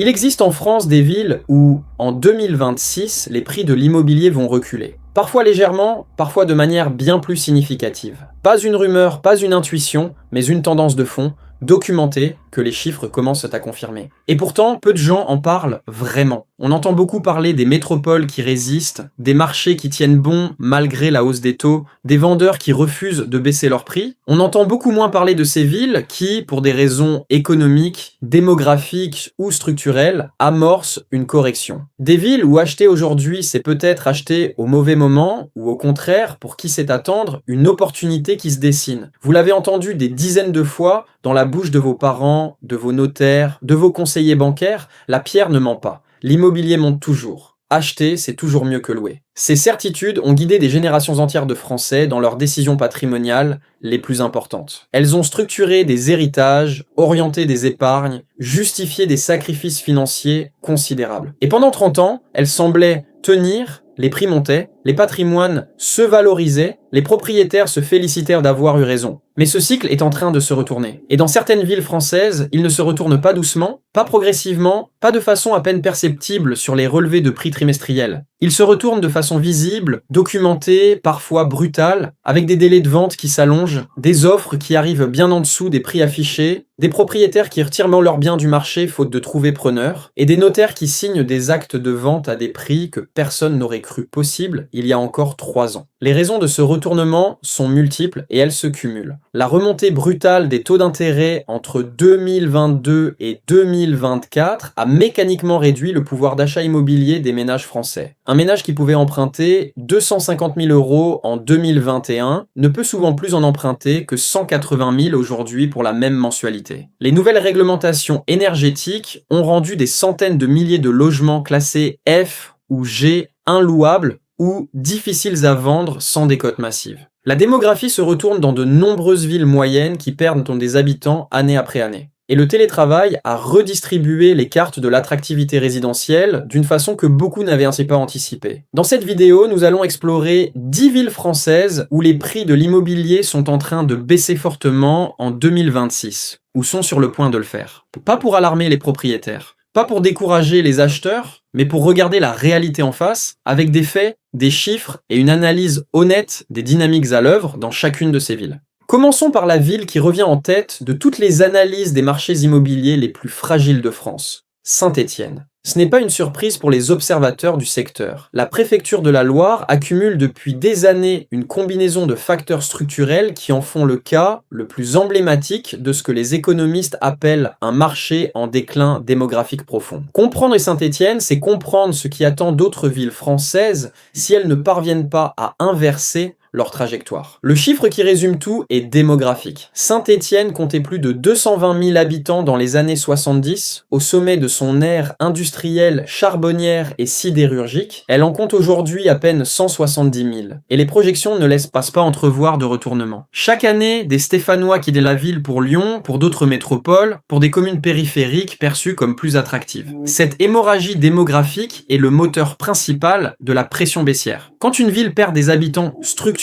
Il existe en France des villes où, en 2026, les prix de l'immobilier vont reculer. Parfois légèrement, parfois de manière bien plus significative. Pas une rumeur, pas une intuition, mais une tendance de fond, documentée, que les chiffres commencent à confirmer. Et pourtant, peu de gens en parlent vraiment. On entend beaucoup parler des métropoles qui résistent, des marchés qui tiennent bon malgré la hausse des taux, des vendeurs qui refusent de baisser leurs prix. On entend beaucoup moins parler de ces villes qui, pour des raisons économiques, démographiques ou structurelles, amorcent une correction. Des villes où acheter aujourd'hui, c'est peut-être acheter au mauvais moment, ou au contraire, pour qui sait attendre, une opportunité qui se dessine. Vous l'avez entendu des dizaines de fois dans la bouche de vos parents, de vos notaires, de vos conseillers bancaires, la pierre ne ment pas. L'immobilier monte toujours. Acheter, c'est toujours mieux que louer. Ces certitudes ont guidé des générations entières de Français dans leurs décisions patrimoniales les plus importantes. Elles ont structuré des héritages, orienté des épargnes, justifié des sacrifices financiers considérables. Et pendant 30 ans, elles semblaient tenir, les prix montaient, les patrimoines se valorisaient, les propriétaires se félicitèrent d'avoir eu raison. Mais ce cycle est en train de se retourner. Et dans certaines villes françaises, il ne se retourne pas doucement, pas progressivement, pas de façon à peine perceptible sur les relevés de prix trimestriels. Il se retourne de façon visible, documentée, parfois brutale, avec des délais de vente qui s'allongent, des offres qui arrivent bien en dessous des prix affichés, des propriétaires qui retirent leurs biens du marché faute de trouver preneur, et des notaires qui signent des actes de vente à des prix que personne n'aurait cru possible il y a encore 3 ans. Les raisons de ce retournement sont multiples et elles se cumulent. La remontée brutale des taux d'intérêt entre 2022 et 2024 a mécaniquement réduit le pouvoir d'achat immobilier des ménages français. Un ménage qui pouvait emprunter 250 000 € en 2021 ne peut souvent plus en emprunter que 180 000 aujourd'hui pour la même mensualité. Les nouvelles réglementations énergétiques ont rendu des centaines de milliers de logements classés F ou G inlouables ou difficiles à vendre sans décote massive. La démographie se retourne dans de nombreuses villes moyennes qui perdent des habitants année après année. Et le télétravail a redistribué les cartes de l'attractivité résidentielle d'une façon que beaucoup n'avaient ainsi pas anticipé. Dans cette vidéo, nous allons explorer 10 villes françaises où les prix de l'immobilier sont en train de baisser fortement en 2026, ou sont sur le point de le faire. Pas pour alarmer les propriétaires, pas pour décourager les acheteurs, mais pour regarder la réalité en face, avec des faits, des chiffres et une analyse honnête des dynamiques à l'œuvre dans chacune de ces villes. Commençons par la ville qui revient en tête de toutes les analyses des marchés immobiliers les plus fragiles de France, Saint-Étienne. Ce n'est pas une surprise pour les observateurs du secteur. La préfecture de la Loire accumule depuis des années une combinaison de facteurs structurels qui en font le cas le plus emblématique de ce que les économistes appellent un marché en déclin démographique profond. Comprendre Saint-Étienne, c'est comprendre ce qui attend d'autres villes françaises si elles ne parviennent pas à inverser leur trajectoire. Le chiffre qui résume tout est démographique. Saint-Étienne comptait plus de 220 000 habitants dans les années 70, au sommet de son ère industrielle, charbonnière et sidérurgique. Elle en compte aujourd'hui à peine 170 000. Et les projections ne laissent pas entrevoir de retournement. Chaque année, des Stéphanois quittent la ville pour Lyon, pour d'autres métropoles, pour des communes périphériques perçues comme plus attractives. Cette hémorragie démographique est le moteur principal de la pression baissière. Quand une ville perd des habitants structurellement,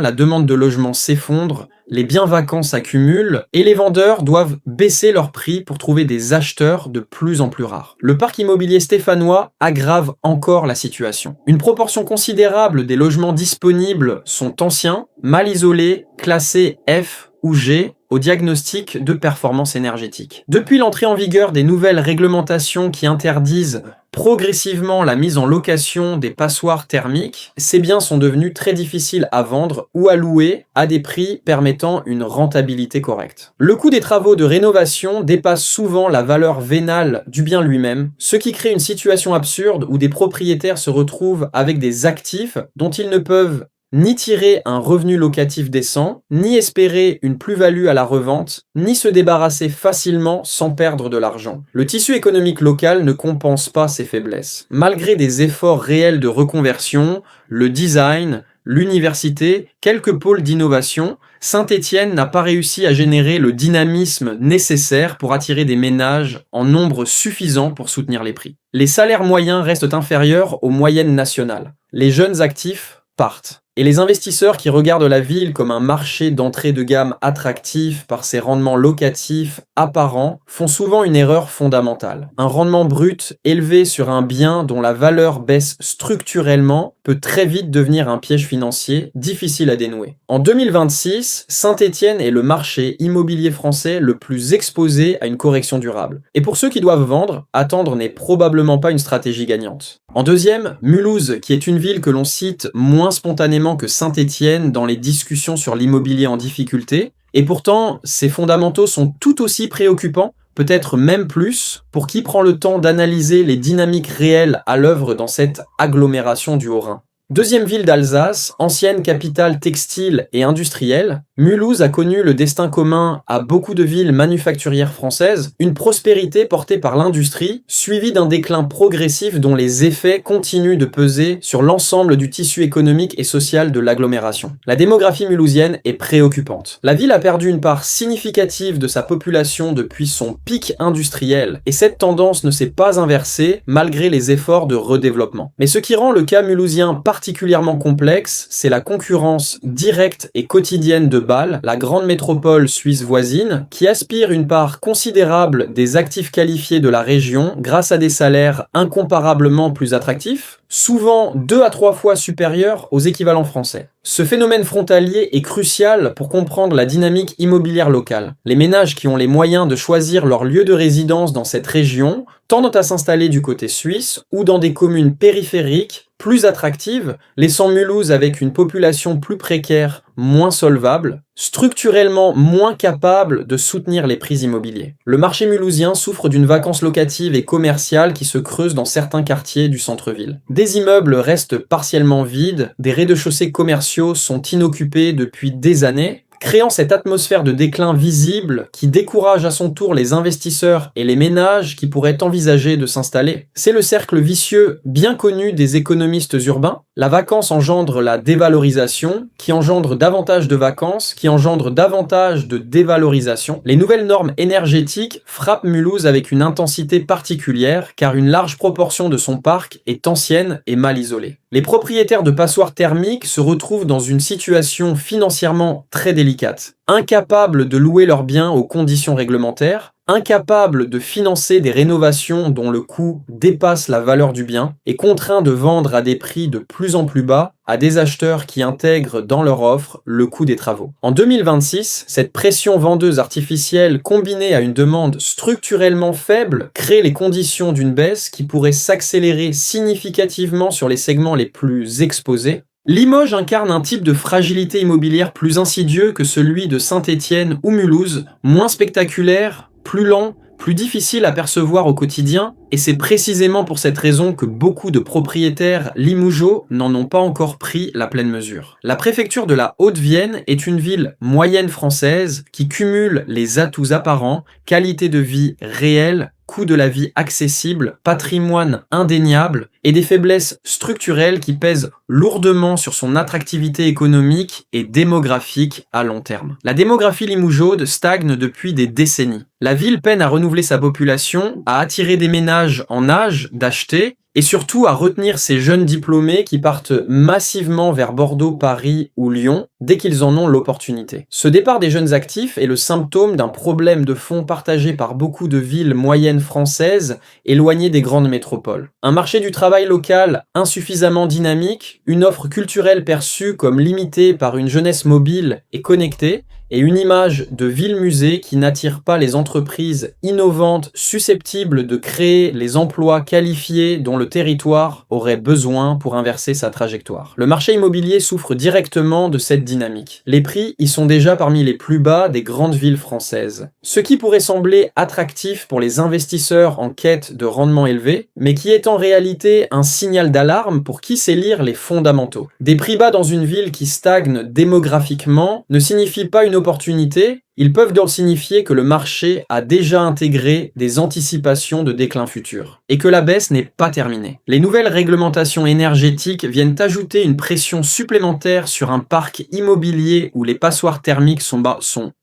la demande de logement s'effondre, les biens vacants s'accumulent et les vendeurs doivent baisser leurs prix pour trouver des acheteurs de plus en plus rares. Le parc immobilier stéphanois aggrave encore la situation. Une proportion considérable des logements disponibles sont anciens, mal isolés, classés F ou G au diagnostic de performance énergétique. Depuis l'entrée en vigueur des nouvelles réglementations qui interdisent progressivement la mise en location des passoires thermiques, ces biens sont devenus très difficiles à vendre ou à louer à des prix permettant une rentabilité correcte. Le coût des travaux de rénovation dépasse souvent la valeur vénale du bien lui-même, ce qui crée une situation absurde où des propriétaires se retrouvent avec des actifs dont ils ne peuvent ni tirer un revenu locatif décent, ni espérer une plus-value à la revente, ni se débarrasser facilement sans perdre de l'argent. Le tissu économique local ne compense pas ces faiblesses. Malgré des efforts réels de reconversion, le design, l'université, quelques pôles d'innovation, Saint-Étienne n'a pas réussi à générer le dynamisme nécessaire pour attirer des ménages en nombre suffisant pour soutenir les prix. Les salaires moyens restent inférieurs aux moyennes nationales. Les jeunes actifs partent. Et les investisseurs qui regardent la ville comme un marché d'entrée de gamme attractif par ses rendements locatifs apparents font souvent une erreur fondamentale. Un rendement brut élevé sur un bien dont la valeur baisse structurellement peut très vite devenir un piège financier difficile à dénouer. En 2026, Saint-Étienne est le marché immobilier français le plus exposé à une correction durable. Et pour ceux qui doivent vendre, attendre n'est probablement pas une stratégie gagnante. En deuxième, Mulhouse, qui est une ville que l'on cite moins spontanément que Saint-Étienne dans les discussions sur l'immobilier en difficulté, et pourtant, ses fondamentaux sont tout aussi préoccupants, peut-être même plus, pour qui prend le temps d'analyser les dynamiques réelles à l'œuvre dans cette agglomération du Haut-Rhin. Deuxième ville d'Alsace, ancienne capitale textile et industrielle, Mulhouse a connu le destin commun à beaucoup de villes manufacturières françaises, une prospérité portée par l'industrie, suivie d'un déclin progressif dont les effets continuent de peser sur l'ensemble du tissu économique et social de l'agglomération. La démographie mulhousienne est préoccupante. La ville a perdu une part significative de sa population depuis son pic industriel, et cette tendance ne s'est pas inversée malgré les efforts de redéveloppement. Mais ce qui rend le cas mulhousien particulièrement complexe, c'est la concurrence directe et quotidienne de Bâle, la grande métropole suisse voisine, qui aspire une part considérable des actifs qualifiés de la région grâce à des salaires incomparablement plus attractifs, souvent 2 à 3 fois supérieurs aux équivalents français. Ce phénomène frontalier est crucial pour comprendre la dynamique immobilière locale. Les ménages qui ont les moyens de choisir leur lieu de résidence dans cette région tendent à s'installer du côté suisse ou dans des communes périphériques plus attractives, laissant Mulhouse avec une population plus précaire, moins solvable, structurellement moins capable de soutenir les prix immobiliers. Le marché mulhousien souffre d'une vacance locative et commerciale qui se creuse dans certains quartiers du centre-ville. Des immeubles restent partiellement vides, des rez-de-chaussée commerciaux sont inoccupés depuis des années, créant cette atmosphère de déclin visible qui décourage à son tour les investisseurs et les ménages qui pourraient envisager de s'installer. C'est le cercle vicieux bien connu des économistes urbains. La vacance engendre la dévalorisation, qui engendre davantage de vacances, qui engendre davantage de dévalorisation. Les nouvelles normes énergétiques frappent Mulhouse avec une intensité particulière, car une large proportion de son parc est ancienne et mal isolée. Les propriétaires de passoires thermiques se retrouvent dans une situation financièrement très délicate. Incapables de louer leurs biens aux conditions réglementaires, incapables de financer des rénovations dont le coût dépasse la valeur du bien, et contraints de vendre à des prix de plus en plus bas à des acheteurs qui intègrent dans leur offre le coût des travaux. En 2026, cette pression vendeuse artificielle combinée à une demande structurellement faible crée les conditions d'une baisse qui pourrait s'accélérer significativement sur les segments les plus exposés. Limoges incarne un type de fragilité immobilière plus insidieux que celui de Saint-Étienne ou Mulhouse, moins spectaculaire, plus lent, plus difficile à percevoir au quotidien, et c'est précisément pour cette raison que beaucoup de propriétaires limougeaux n'en ont pas encore pris la pleine mesure. La préfecture de la Haute-Vienne est une ville moyenne française qui cumule les atouts apparents, qualité de vie réelle, coût de la vie accessible, patrimoine indéniable et des faiblesses structurelles qui pèsent lourdement sur son attractivité économique et démographique à long terme. La démographie limougeaude stagne depuis des décennies. La ville peine à renouveler sa population, à attirer des ménages en âge d'acheter et surtout à retenir ces jeunes diplômés qui partent massivement vers Bordeaux, Paris ou Lyon dès qu'ils en ont l'opportunité. Ce départ des jeunes actifs est le symptôme d'un problème de fond partagé par beaucoup de villes moyennes françaises éloignées des grandes métropoles. Un marché du travail local insuffisamment dynamique, une offre culturelle perçue comme limitée par une jeunesse mobile et connectée, et une image de ville-musée qui n'attire pas les entreprises innovantes susceptibles de créer les emplois qualifiés dont le territoire aurait besoin pour inverser sa trajectoire. Le marché immobilier souffre directement de cette dynamique. Les prix y sont déjà parmi les plus bas des grandes villes françaises. Ce qui pourrait sembler attractif pour les investisseurs en quête de rendement élevé, mais qui est en réalité un signal d'alarme pour qui sait lire les fondamentaux. Des prix bas dans une ville qui stagne démographiquement ne signifie pas une opportunité, ils peuvent donc signifier que le marché a déjà intégré des anticipations de déclin futur, et que la baisse n'est pas terminée. Les nouvelles réglementations énergétiques viennent ajouter une pression supplémentaire sur un parc immobilier où les passoires thermiques sont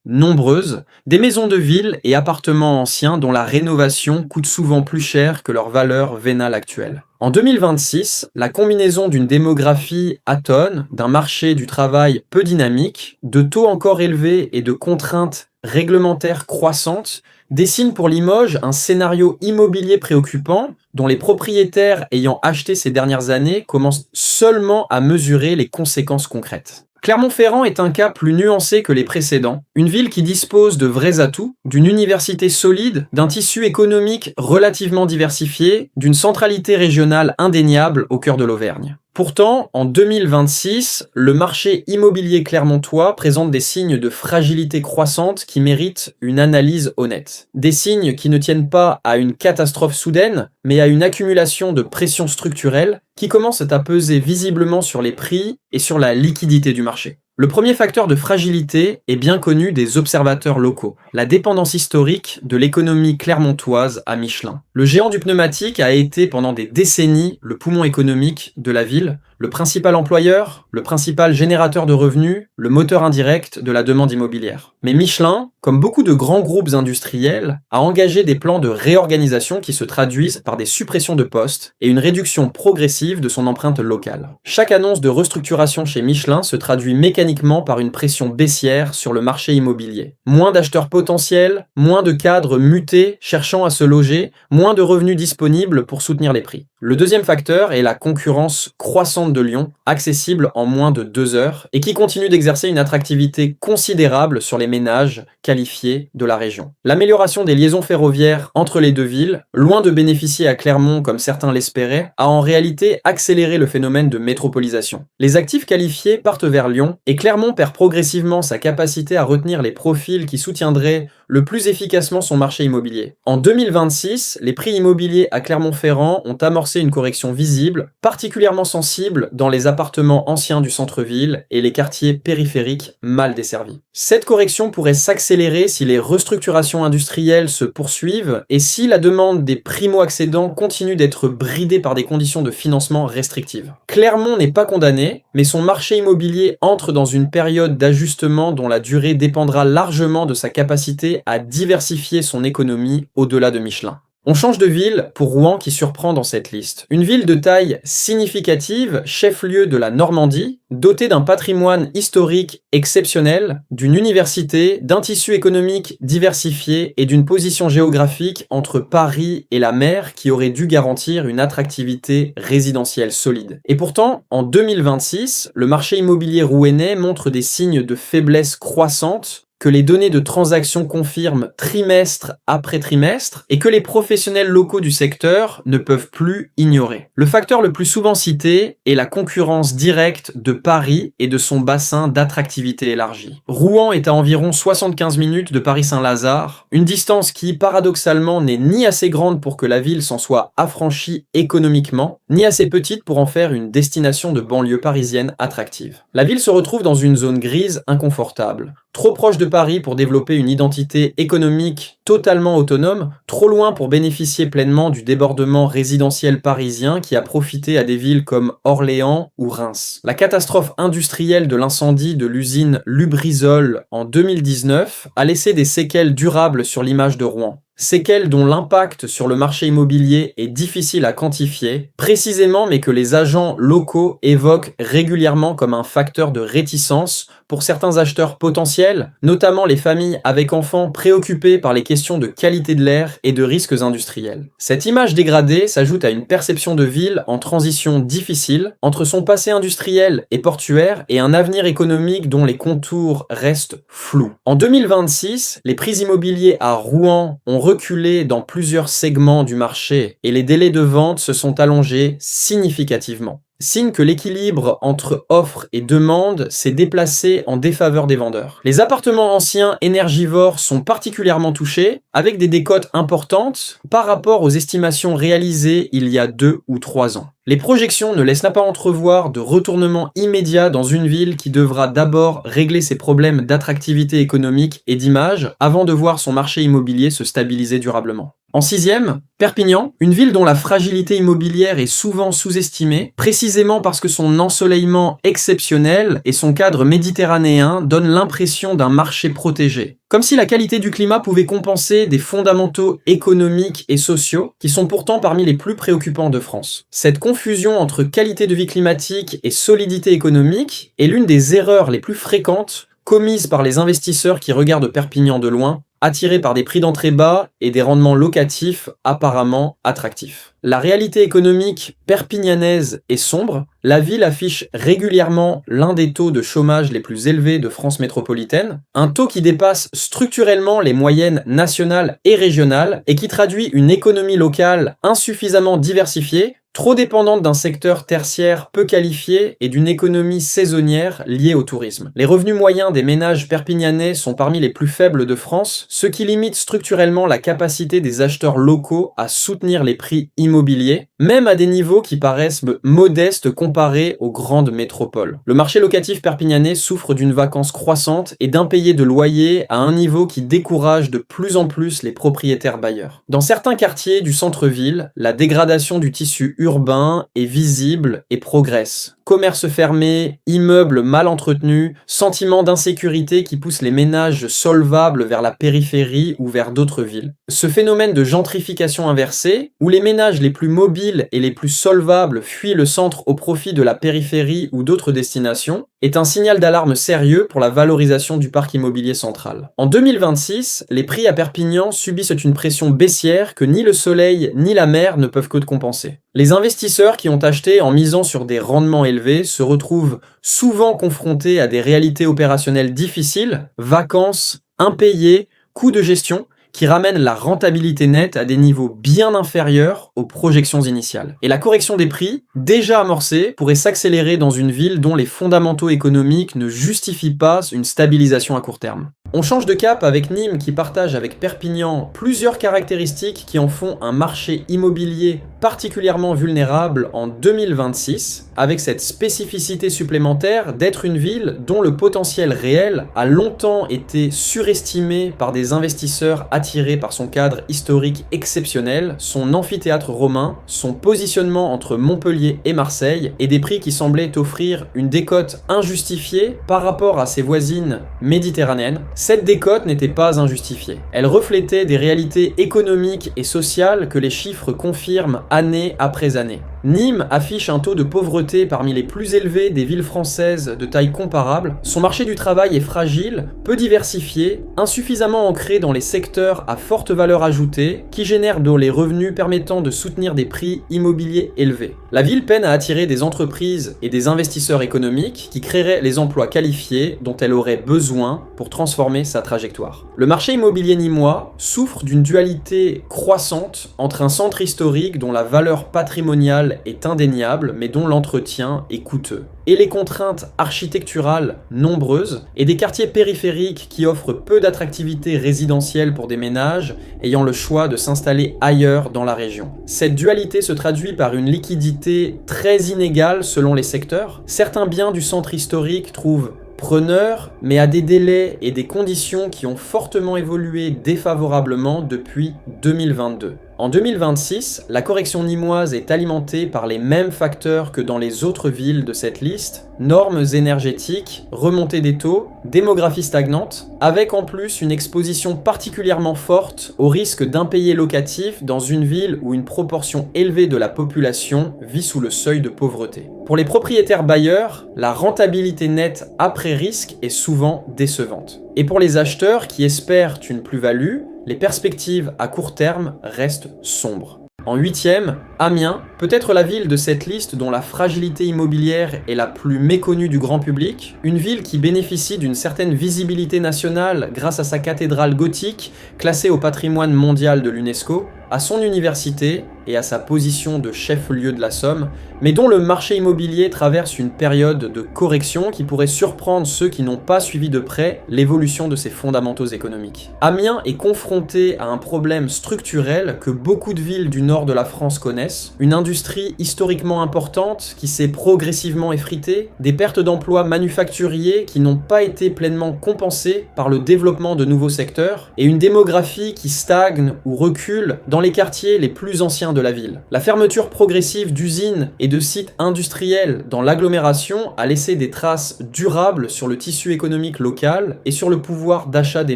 nombreuses, des maisons de ville et appartements anciens dont la rénovation coûte souvent plus cher que leur valeur vénale actuelle. En 2026, la combinaison d'une démographie atone, d'un marché du travail peu dynamique, de taux encore élevés et de contraintes réglementaires croissantes dessine pour Limoges un scénario immobilier préoccupant dont les propriétaires ayant acheté ces dernières années commencent seulement à mesurer les conséquences concrètes. Clermont-Ferrand est un cas plus nuancé que les précédents, une ville qui dispose de vrais atouts, d'une université solide, d'un tissu économique relativement diversifié, d'une centralité régionale indéniable au cœur de l'Auvergne. Pourtant, en 2026, le marché immobilier clermontois présente des signes de fragilité croissante qui méritent une analyse honnête. Des signes qui ne tiennent pas à une catastrophe soudaine, mais à une accumulation de pressions structurelles qui commencent à peser visiblement sur les prix et sur la liquidité du marché. Le premier facteur de fragilité est bien connu des observateurs locaux, la dépendance historique de l'économie clermontoise à Michelin. Le géant du pneumatique a été pendant des décennies le poumon économique de la ville, le principal employeur, le principal générateur de revenus, le moteur indirect de la demande immobilière. Mais Michelin, comme beaucoup de grands groupes industriels, a engagé des plans de réorganisation qui se traduisent par des suppressions de postes et une réduction progressive de son empreinte locale. Chaque annonce de restructuration chez Michelin se traduit mécaniquement par une pression baissière sur le marché immobilier. Moins d'acheteurs potentiels, moins de cadres mutés cherchant à se loger, moins de revenus disponibles pour soutenir les prix. Le deuxième facteur est la concurrence croissante de Lyon, accessible en moins de 2 heures, et qui continue d'exercer une attractivité considérable sur les ménages qualifiés de la région. L'amélioration des liaisons ferroviaires entre les deux villes, loin de bénéficier à Clermont comme certains l'espéraient, a en réalité accéléré le phénomène de métropolisation. Les actifs qualifiés partent vers Lyon, et Clermont perd progressivement sa capacité à retenir les profils qui soutiendraient le plus efficacement son marché immobilier. En 2026, les prix immobiliers à Clermont-Ferrand ont amorcé une correction visible, particulièrement sensible dans les appartements anciens du centre-ville et les quartiers périphériques mal desservis. Cette correction pourrait s'accélérer si les restructurations industrielles se poursuivent et si la demande des primo-accédants continue d'être bridée par des conditions de financement restrictives. Clermont n'est pas condamné, mais son marché immobilier entre dans une période d'ajustement dont la durée dépendra largement de sa capacité à diversifier son économie au-delà de Michelin. On change de ville pour Rouen qui surprend dans cette liste. Une ville de taille significative, chef-lieu de la Normandie, dotée d'un patrimoine historique exceptionnel, d'une université, d'un tissu économique diversifié et d'une position géographique entre Paris et la mer qui aurait dû garantir une attractivité résidentielle solide. Et pourtant, en 2026, le marché immobilier rouennais montre des signes de faiblesse croissante que les données de transactions confirment trimestre après trimestre et que les professionnels locaux du secteur ne peuvent plus ignorer. Le facteur le plus souvent cité est la concurrence directe de Paris et de son bassin d'attractivité élargi. Rouen est à environ 75 minutes de Paris-Saint-Lazare, une distance qui, paradoxalement, n'est ni assez grande pour que la ville s'en soit affranchie économiquement, ni assez petite pour en faire une destination de banlieue parisienne attractive. La ville se retrouve dans une zone grise inconfortable. Trop proche de Paris pour développer une identité économique totalement autonome, trop loin pour bénéficier pleinement du débordement résidentiel parisien qui a profité à des villes comme Orléans ou Reims. La catastrophe industrielle de l'incendie de l'usine Lubrizol en 2019 a laissé des séquelles durables sur l'image de Rouen. Séquelles dont l'impact sur le marché immobilier est difficile à quantifier, précisément mais que les agents locaux évoquent régulièrement comme un facteur de réticence pour certains acheteurs potentiels, notamment les familles avec enfants préoccupées par les questions de qualité de l'air et de risques industriels. Cette image dégradée s'ajoute à une perception de ville en transition difficile entre son passé industriel et portuaire et un avenir économique dont les contours restent flous. En 2026, les prix immobiliers à Rouen ont reculé dans plusieurs segments du marché et les délais de vente se sont allongés significativement. Signe que l'équilibre entre offre et demande s'est déplacé en défaveur des vendeurs. Les appartements anciens énergivores sont particulièrement touchés, avec des décotes importantes par rapport aux estimations réalisées il y a 2 ou 3 ans. Les projections ne laissent pas entrevoir de retournement immédiat dans une ville qui devra d'abord régler ses problèmes d'attractivité économique et d'image avant de voir son marché immobilier se stabiliser durablement. En 6e, Perpignan, une ville dont la fragilité immobilière est souvent sous-estimée, précisément parce que son ensoleillement exceptionnel et son cadre méditerranéen donnent l'impression d'un marché protégé. Comme si la qualité du climat pouvait compenser des fondamentaux économiques et sociaux qui sont pourtant parmi les plus préoccupants de France. Cette confusion entre qualité de vie climatique et solidité économique est l'une des erreurs les plus fréquentes commises par les investisseurs qui regardent Perpignan de loin, attirés par des prix d'entrée bas et des rendements locatifs apparemment attractifs. La réalité économique perpignanaise est sombre, la ville affiche régulièrement l'un des taux de chômage les plus élevés de France métropolitaine, un taux qui dépasse structurellement les moyennes nationales et régionales et qui traduit une économie locale insuffisamment diversifiée, trop dépendante d'un secteur tertiaire peu qualifié et d'une économie saisonnière liée au tourisme. Les revenus moyens des ménages perpignanais sont parmi les plus faibles de France, ce qui limite structurellement la capacité des acheteurs locaux à soutenir les prix immobiliers, même à des niveaux qui paraissent modestes comparés aux grandes métropoles. Le marché locatif perpignanais souffre d'une vacance croissante et d'impayés de loyers à un niveau qui décourage de plus en plus les propriétaires bailleurs. Dans certains quartiers du centre-ville, la dégradation du tissu urbain est visible et progresse. Commerces fermés, immeubles mal entretenus, sentiment d'insécurité qui pousse les ménages solvables vers la périphérie ou vers d'autres villes. Ce phénomène de gentrification inversée, où les ménages les plus mobiles et les plus solvables fuient le centre au profit de la périphérie ou d'autres destinations, est un signal d'alarme sérieux pour la valorisation du parc immobilier central. En 2026, les prix à Perpignan subissent une pression baissière que ni le soleil ni la mer ne peuvent que compenser. Les investisseurs qui ont acheté en misant sur des rendements élevés se retrouvent souvent confrontés à des réalités opérationnelles difficiles, vacances, impayés, coûts de gestion, qui ramènent la rentabilité nette à des niveaux bien inférieurs aux projections initiales. Et la correction des prix, déjà amorcée, pourrait s'accélérer dans une ville dont les fondamentaux économiques ne justifient pas une stabilisation à court terme. On change de cap avec Nîmes qui partage avec Perpignan plusieurs caractéristiques qui en font un marché immobilier particulièrement vulnérable en 2026, avec cette spécificité supplémentaire d'être une ville dont le potentiel réel a longtemps été surestimé par des investisseurs attirés par son cadre historique exceptionnel, son amphithéâtre romain, son positionnement entre Montpellier et Marseille, et des prix qui semblaient offrir une décote injustifiée par rapport à ses voisines méditerranéennes. Cette décote n'était pas injustifiée. Elle reflétait des réalités économiques et sociales que les chiffres confirment année après année. Nîmes affiche un taux de pauvreté parmi les plus élevés des villes françaises de taille comparable. Son marché du travail est fragile, peu diversifié, insuffisamment ancré dans les secteurs à forte valeur ajoutée, qui génèrent les revenus permettant de soutenir des prix immobiliers élevés. La ville peine à attirer des entreprises et des investisseurs économiques qui créeraient les emplois qualifiés dont elle aurait besoin pour transformer sa trajectoire. Le marché immobilier nîmois souffre d'une dualité croissante entre un centre historique dont la valeur patrimoniale est indéniable mais dont l'entretien est coûteux, et les contraintes architecturales nombreuses, et des quartiers périphériques qui offrent peu d'attractivité résidentielle pour des ménages ayant le choix de s'installer ailleurs dans la région. Cette dualité se traduit par une liquidité très inégale selon les secteurs. Certains biens du centre historique trouvent preneurs, mais à des délais et des conditions qui ont fortement évolué défavorablement depuis 2022. En 2026, la correction nîmoise est alimentée par les mêmes facteurs que dans les autres villes de cette liste, normes énergétiques, remontée des taux, démographie stagnante, avec en plus une exposition particulièrement forte au risque d'impayés locatifs dans une ville où une proportion élevée de la population vit sous le seuil de pauvreté. Pour les propriétaires bailleurs, la rentabilité nette après risque est souvent décevante. Et pour les acheteurs qui espèrent une plus-value, les perspectives à court terme restent sombres. En 8e, Amiens, peut-être la ville de cette liste dont la fragilité immobilière est la plus méconnue du grand public, une ville qui bénéficie d'une certaine visibilité nationale grâce à sa cathédrale gothique, classée au patrimoine mondial de l'UNESCO, à son université et à sa position de chef-lieu de la Somme, mais dont le marché immobilier traverse une période de correction qui pourrait surprendre ceux qui n'ont pas suivi de près l'évolution de ses fondamentaux économiques. Amiens est confronté à un problème structurel que beaucoup de villes du nord de la France connaissent, baisse, une industrie historiquement importante qui s'est progressivement effritée, des pertes d'emplois manufacturiers qui n'ont pas été pleinement compensées par le développement de nouveaux secteurs, et une démographie qui stagne ou recule dans les quartiers les plus anciens de la ville. La fermeture progressive d'usines et de sites industriels dans l'agglomération a laissé des traces durables sur le tissu économique local et sur le pouvoir d'achat des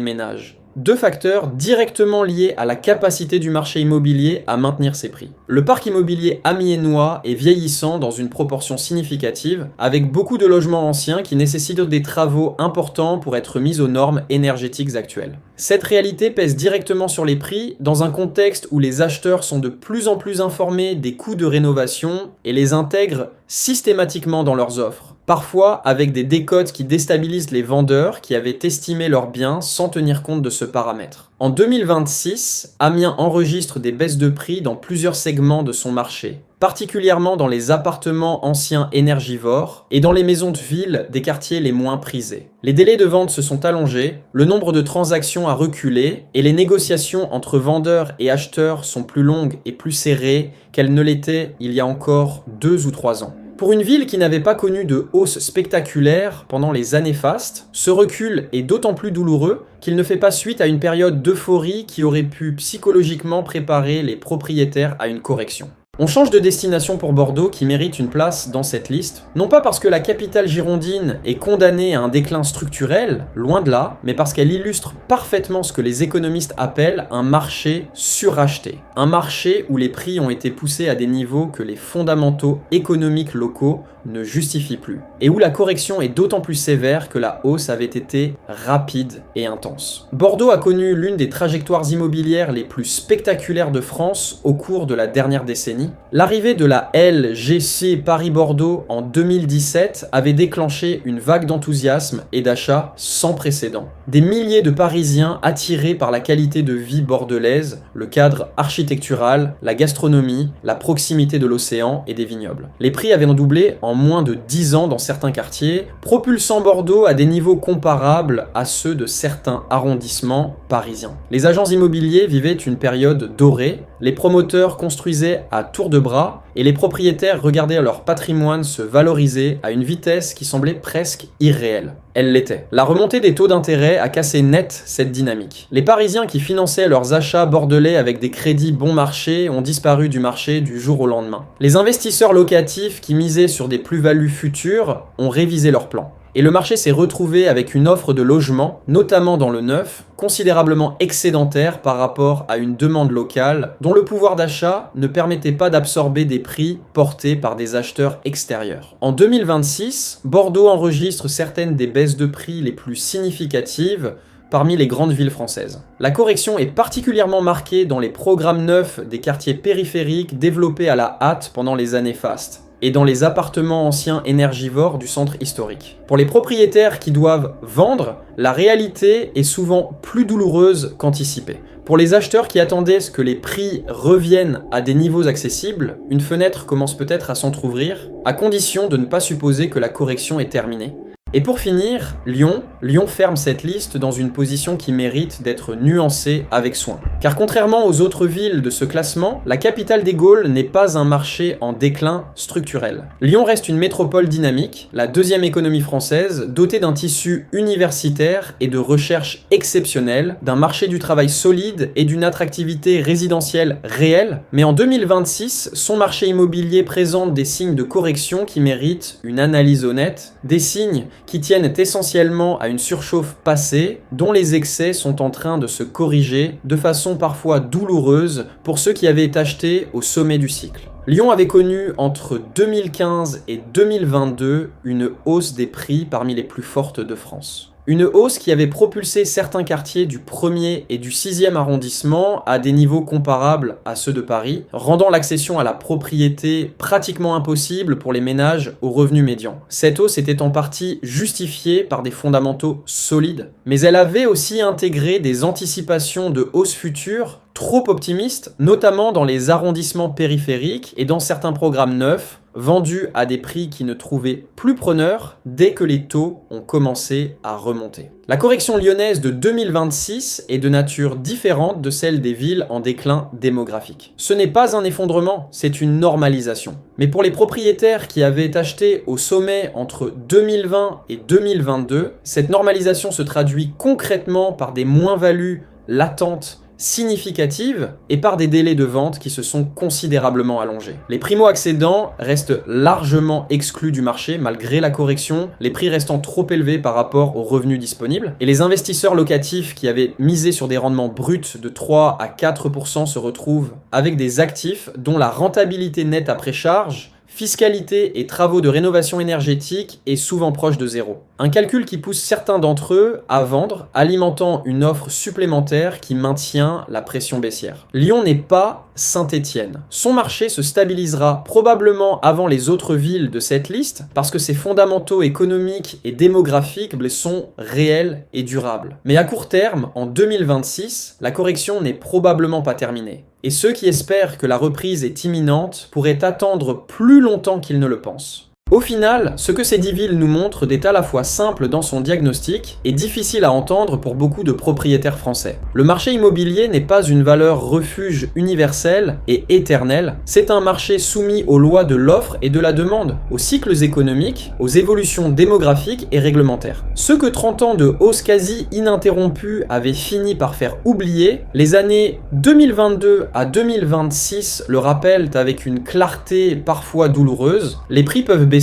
ménages. Deux facteurs directement liés à la capacité du marché immobilier à maintenir ses prix. Le parc immobilier amiénois est vieillissant dans une proportion significative, avec beaucoup de logements anciens qui nécessitent des travaux importants pour être mis aux normes énergétiques actuelles. Cette réalité pèse directement sur les prix dans un contexte où les acheteurs sont de plus en plus informés des coûts de rénovation et les intègrent systématiquement dans leurs offres. Parfois avec des décotes qui déstabilisent les vendeurs qui avaient estimé leurs biens sans tenir compte de ce paramètre. En 2026, Amiens enregistre des baisses de prix dans plusieurs segments de son marché, particulièrement dans les appartements anciens énergivores et dans les maisons de ville des quartiers les moins prisés. Les délais de vente se sont allongés, le nombre de transactions a reculé et les négociations entre vendeurs et acheteurs sont plus longues et plus serrées qu'elles ne l'étaient il y a encore 2 ou 3 ans. Pour une ville qui n'avait pas connu de hausse spectaculaire pendant les années fastes, ce recul est d'autant plus douloureux qu'il ne fait pas suite à une période d'euphorie qui aurait pu psychologiquement préparer les propriétaires à une correction. On change de destination pour Bordeaux qui mérite une place dans cette liste, non pas parce que la capitale girondine est condamnée à un déclin structurel, loin de là, mais parce qu'elle illustre parfaitement ce que les économistes appellent un marché suracheté. Un marché où les prix ont été poussés à des niveaux que les fondamentaux économiques locaux ne justifient plus, et où la correction est d'autant plus sévère que la hausse avait été rapide et intense. Bordeaux a connu l'une des trajectoires immobilières les plus spectaculaires de France au cours de la dernière décennie. L'arrivée de la LGC Paris-Bordeaux en 2017 avait déclenché une vague d'enthousiasme et d'achat sans précédent. Des milliers de Parisiens attirés par la qualité de vie bordelaise, le cadre architectural, la gastronomie, la proximité de l'océan et des vignobles. Les prix avaient doublé en moins de 10 ans dans certains quartiers, propulsant Bordeaux à des niveaux comparables à ceux de certains arrondissements parisiens. Les agents immobiliers vivaient une période dorée, les promoteurs construisaient à tour de bras et les propriétaires regardaient leur patrimoine se valoriser à une vitesse qui semblait presque irréelle. Elle l'était. La remontée des taux d'intérêt a cassé net cette dynamique. Les Parisiens qui finançaient leurs achats bordelais avec des crédits bon marché ont disparu du marché du jour au lendemain. Les investisseurs locatifs qui misaient sur des plus-values futures ont révisé leurs plans. Et le marché s'est retrouvé avec une offre de logement, notamment dans le neuf, considérablement excédentaire par rapport à une demande locale dont le pouvoir d'achat ne permettait pas d'absorber des prix portés par des acheteurs extérieurs. En 2026, Bordeaux enregistre certaines des baisses de prix les plus significatives parmi les grandes villes françaises. La correction est particulièrement marquée dans les programmes neufs des quartiers périphériques développés à la hâte pendant les années fastes, et dans les appartements anciens énergivores du centre historique. Pour les propriétaires qui doivent vendre, la réalité est souvent plus douloureuse qu'anticipée. Pour les acheteurs qui attendaient que les prix reviennent à des niveaux accessibles, une fenêtre commence peut-être à s'entrouvrir, à condition de ne pas supposer que la correction est terminée. Et pour finir, Lyon ferme cette liste dans une position qui mérite d'être nuancée avec soin. Car contrairement aux autres villes de ce classement, la capitale des Gaules n'est pas un marché en déclin structurel. Lyon reste une métropole dynamique, la deuxième économie française, dotée d'un tissu universitaire et de recherche exceptionnelle, d'un marché du travail solide et d'une attractivité résidentielle réelle. Mais en 2026, son marché immobilier présente des signes de correction qui méritent une analyse honnête, des signes qui tiennent essentiellement à une surchauffe passée, dont les excès sont en train de se corriger de façon parfois douloureuse pour ceux qui avaient acheté au sommet du cycle. Lyon avait connu entre 2015 et 2022 une hausse des prix parmi les plus fortes de France. Une hausse qui avait propulsé certains quartiers du 1er et du 6e arrondissement à des niveaux comparables à ceux de Paris, rendant l'accession à la propriété pratiquement impossible pour les ménages aux revenus médians. Cette hausse était en partie justifiée par des fondamentaux solides, mais elle avait aussi intégré des anticipations de hausse future trop optimistes, notamment dans les arrondissements périphériques et dans certains programmes neufs, vendus à des prix qui ne trouvaient plus preneurs dès que les taux ont commencé à remonter. La correction lyonnaise de 2026 est de nature différente de celle des villes en déclin démographique. Ce n'est pas un effondrement, c'est une normalisation. Mais pour les propriétaires qui avaient acheté au sommet entre 2020 et 2022, cette normalisation se traduit concrètement par des moins-values latentes significatives et par des délais de vente qui se sont considérablement allongés. Les primo-accédants restent largement exclus du marché malgré la correction, les prix restant trop élevés par rapport aux revenus disponibles, et les investisseurs locatifs qui avaient misé sur des rendements bruts de 3 à 4% se retrouvent avec des actifs dont la rentabilité nette après charge, fiscalité et travaux de rénovation énergétique est souvent proche de zéro. Un calcul qui pousse certains d'entre eux à vendre, alimentant une offre supplémentaire qui maintient la pression baissière. Lyon n'est pas Saint-Étienne. Son marché se stabilisera probablement avant les autres villes de cette liste parce que ses fondamentaux économiques et démographiques sont réels et durables. Mais à court terme, en 2026, la correction n'est probablement pas terminée. Et ceux qui espèrent que la reprise est imminente pourraient attendre plus longtemps qu'ils ne le pensent. Au final, ce que ces 10 villes nous montrent est à la fois simple dans son diagnostic et difficile à entendre pour beaucoup de propriétaires français. Le marché immobilier n'est pas une valeur refuge universelle et éternelle, c'est un marché soumis aux lois de l'offre et de la demande, aux cycles économiques, aux évolutions démographiques et réglementaires. Ce que 30 ans de hausse quasi ininterrompue avaient fini par faire oublier, les années 2022 à 2026 le rappellent avec une clarté parfois douloureuse. Les prix peuvent baisser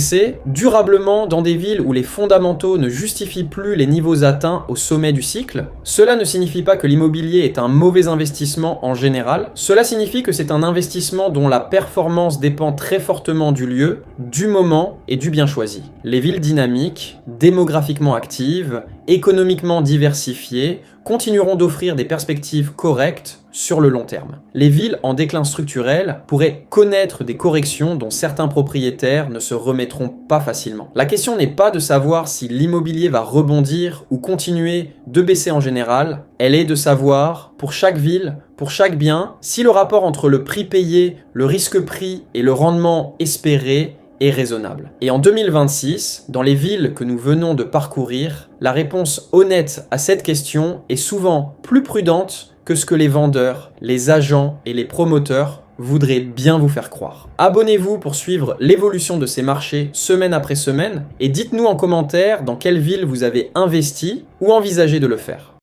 durablement dans des villes où les fondamentaux ne justifient plus les niveaux atteints au sommet du cycle. Cela ne signifie pas que l'immobilier est un mauvais investissement en général, cela signifie que c'est un investissement dont la performance dépend très fortement du lieu, du moment et du bien choisi. Les villes dynamiques, démographiquement actives, économiquement diversifiées, continueront d'offrir des perspectives correctes sur le long terme. Les villes en déclin structurel pourraient connaître des corrections dont certains propriétaires ne se remettront pas facilement. La question n'est pas de savoir si l'immobilier va rebondir ou continuer de baisser en général, elle est de savoir, pour chaque ville, pour chaque bien, si le rapport entre le prix payé, le risque-prix et le rendement espéré est raisonnable. Et en 2026, dans les villes que nous venons de parcourir, la réponse honnête à cette question est souvent plus prudente que ce que les vendeurs, les agents et les promoteurs voudraient bien vous faire croire. Abonnez-vous pour suivre l'évolution de ces marchés semaine après semaine et dites-nous en commentaire dans quelle ville vous avez investi ou envisagé de le faire.